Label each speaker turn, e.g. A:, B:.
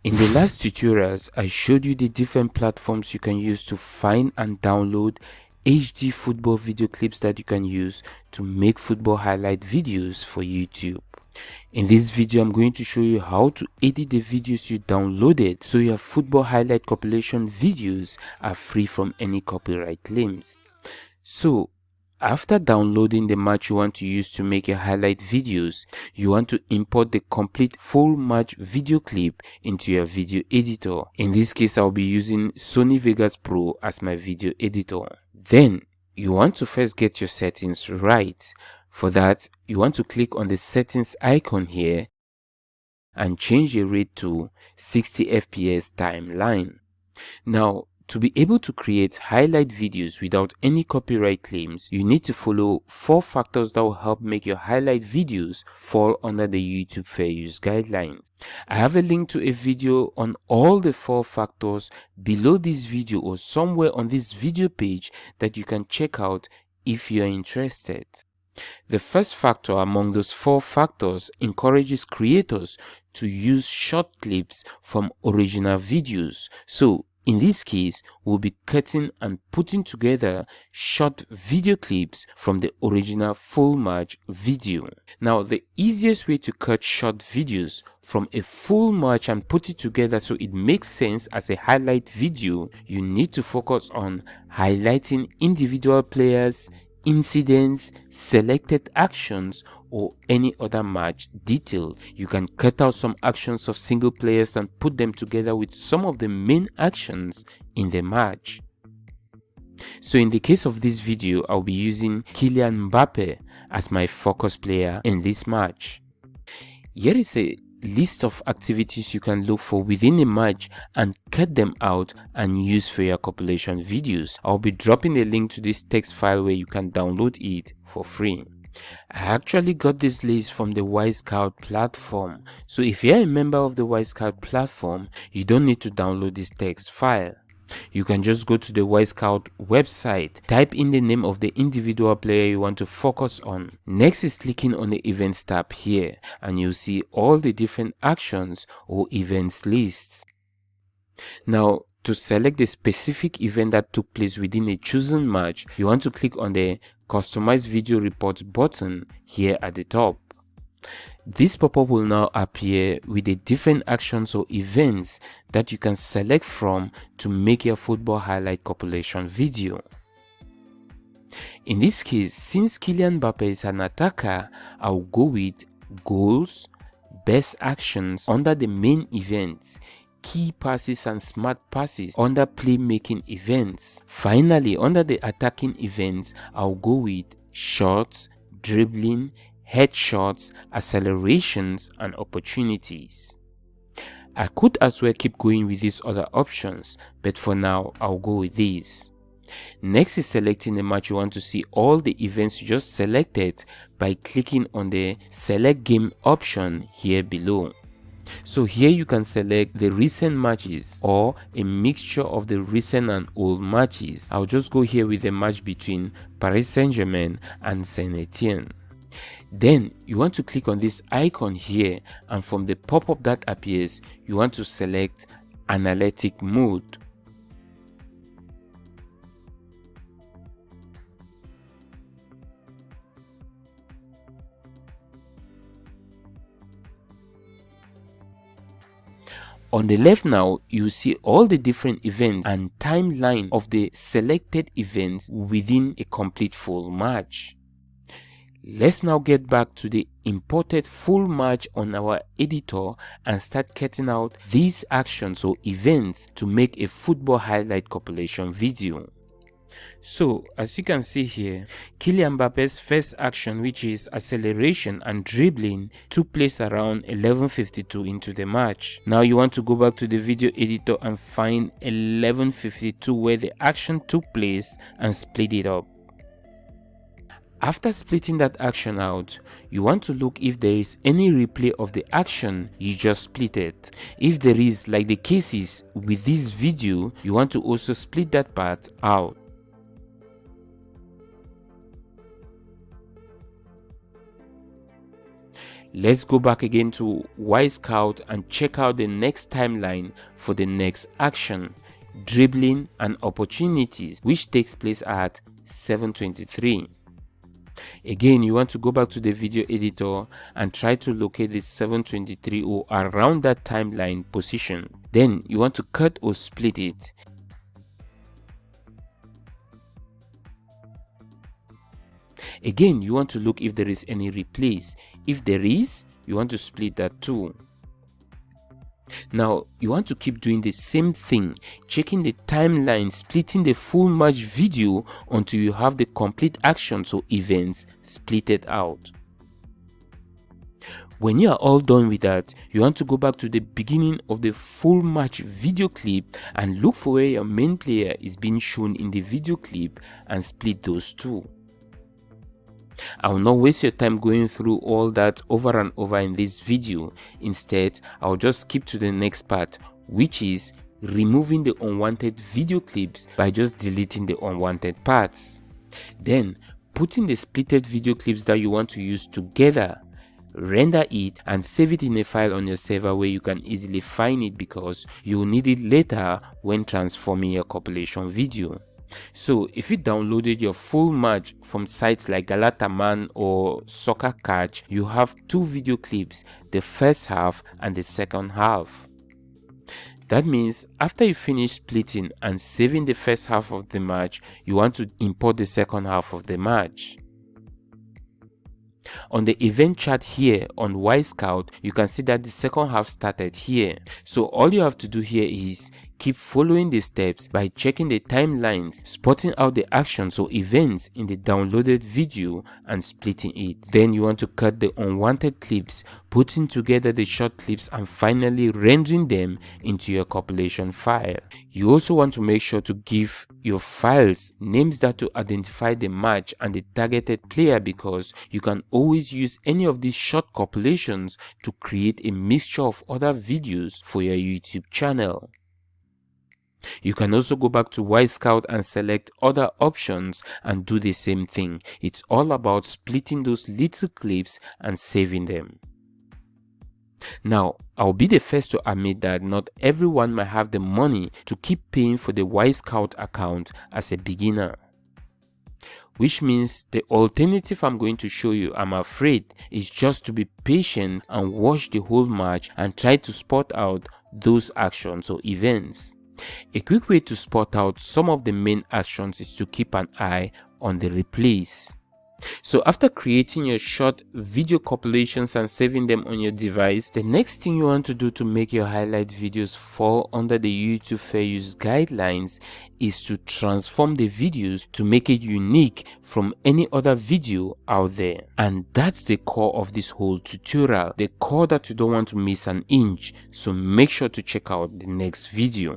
A: In the last tutorials, I showed you the different platforms you can use to find and download HD football video clips that you can use to make football highlight videos for YouTube. In this video, I'm going to show you how to edit the videos you downloaded so your football highlight compilation videos are free from any copyright claims. So, after downloading the match you want to use to make your highlight videos, you want to import the complete full match video clip into your video editor. In this case, I'll be using Sony Vegas Pro as my video editor. Then, you want to first get your settings right. For that, you want to click on the settings icon here and change the rate to 60 FPS timeline. Now, to be able to create highlight videos without any copyright claims, you need to follow 4 factors that will help make your highlight videos fall under the YouTube Fair Use guidelines. I have a link to a video on all the 4 factors below this video or somewhere on this video page that you can check out if you are interested. The first factor among those 4 factors encourages creators to use short clips from original videos. So, in this case, we'll be cutting and putting together short video clips from the original full match video. Now, the easiest way to cut short videos from a full match and put it together so it makes sense as a highlight video, you need to focus on highlighting individual players, incidents, selected actions, or any other match details. You can cut out some actions of single players and put them together with some of the main actions in the match. So in the case of this video, I'll be using Kylian Mbappe as my focus player in this match. Here is a list of activities you can look for within a match and cut them out and use for your compilation videos. I'll be dropping a link to this text file where you can download it for free. I actually got this list from the Wisecout platform. So if you're a member of the Wisecout platform, you don't need to download this text file. You can just go to the Wisecout website, type in the name of the individual player you want to focus on. Next is clicking on the events tab here and you'll see all the different actions or events lists. Now, to select the specific event that took place within a chosen match, you want to click on the Customize Video Reports button here at the top. This pop-up will now appear with the different actions or events that you can select from to make your football highlight compilation video. In this case, since Kylian Mbappe is an attacker, I'll go with goals, best actions under the main events, key passes and smart passes under playmaking events. Finally, under the attacking events, I'll go with shots, dribbling, headshots, accelerations, and opportunities. I could as well keep going with these other options, but for now, I'll go with these. Next is selecting the match you want to see all the events you just selected by clicking on the Select Game option here below. So here you can select the recent matches or a mixture of the recent and old matches. I'll just go here with a match between Paris Saint-Germain and Saint-Etienne. Then you want to click on this icon here, and from the pop-up that appears, you want to select Analytic Mode. On the left now, you see all the different events and timeline of the selected events within a complete full match. Let's now get back to the imported full match on our editor and start cutting out these actions or events to make a football highlight compilation video. So, as you can see here, Kylian Mbappe's first action, which is acceleration and dribbling, took place around 11:52 into the match. Now you want to go back to the video editor and find 11:52 where the action took place and split it up. After splitting that action out, you want to look if there is any replay of the action you just splitted. If there is, like the cases with this video, you want to also split that part out. Let's go back again to Scout and check out the next timeline for the next action, dribbling and opportunities, which takes place at 7:23. Again, you want to go back to the video editor and try to locate the 7:23 or around that timeline position. Then you want to cut or split it. Again, you want to look if there is any replace. If there is, you want to split that too. Now, you want to keep doing the same thing, checking the timeline, splitting the full match video until you have the complete actions or events splitted out. When you are all done with that, you want to go back to the beginning of the full match video clip and look for where your main player is being shown in the video clip and split those two. I will not waste your time going through all that over and over in this video. Instead, I'll just skip to the next part, which is removing the unwanted video clips by just deleting the unwanted parts. Then, putting the splitted video clips that you want to use together, render it and save it in a file on your server where you can easily find it because you will need it later when transforming your compilation video. So if you downloaded your full match from sites like Galataman or Soccer Catch, you have two video clips, the first half and the second half. That means after you finish splitting and saving the first half of the match, you want to import the second half of the match. On the event chart here on Scout, you can see that the second half started here. So all you have to do here is keep following the steps by checking the timelines, spotting out the actions or events in the downloaded video and splitting it. Then you want to cut the unwanted clips, putting together the short clips and finally rendering them into your compilation file. You also want to make sure to give your files names that to identify the match and the targeted player because you can always use any of these short compilations to create a mixture of other videos for your YouTube channel. You can also go back to Scout and select other options and do the same thing. It's all about splitting those little clips and saving them. Now, I'll be the first to admit that not everyone might have the money to keep paying for the Scout account as a beginner. Which means the alternative I'm going to show you, I'm afraid, is just to be patient and watch the whole match and try to spot out those actions or events. A quick way to spot out some of the main actions is to keep an eye on the replays. So after creating your short video compilations and saving them on your device, the next thing you want to do to make your highlight videos fall under the YouTube Fair Use guidelines is to transform the videos to make it unique from any other video out there. And that's the core of this whole tutorial, the core that you don't want to miss an inch. So make sure to check out the next video.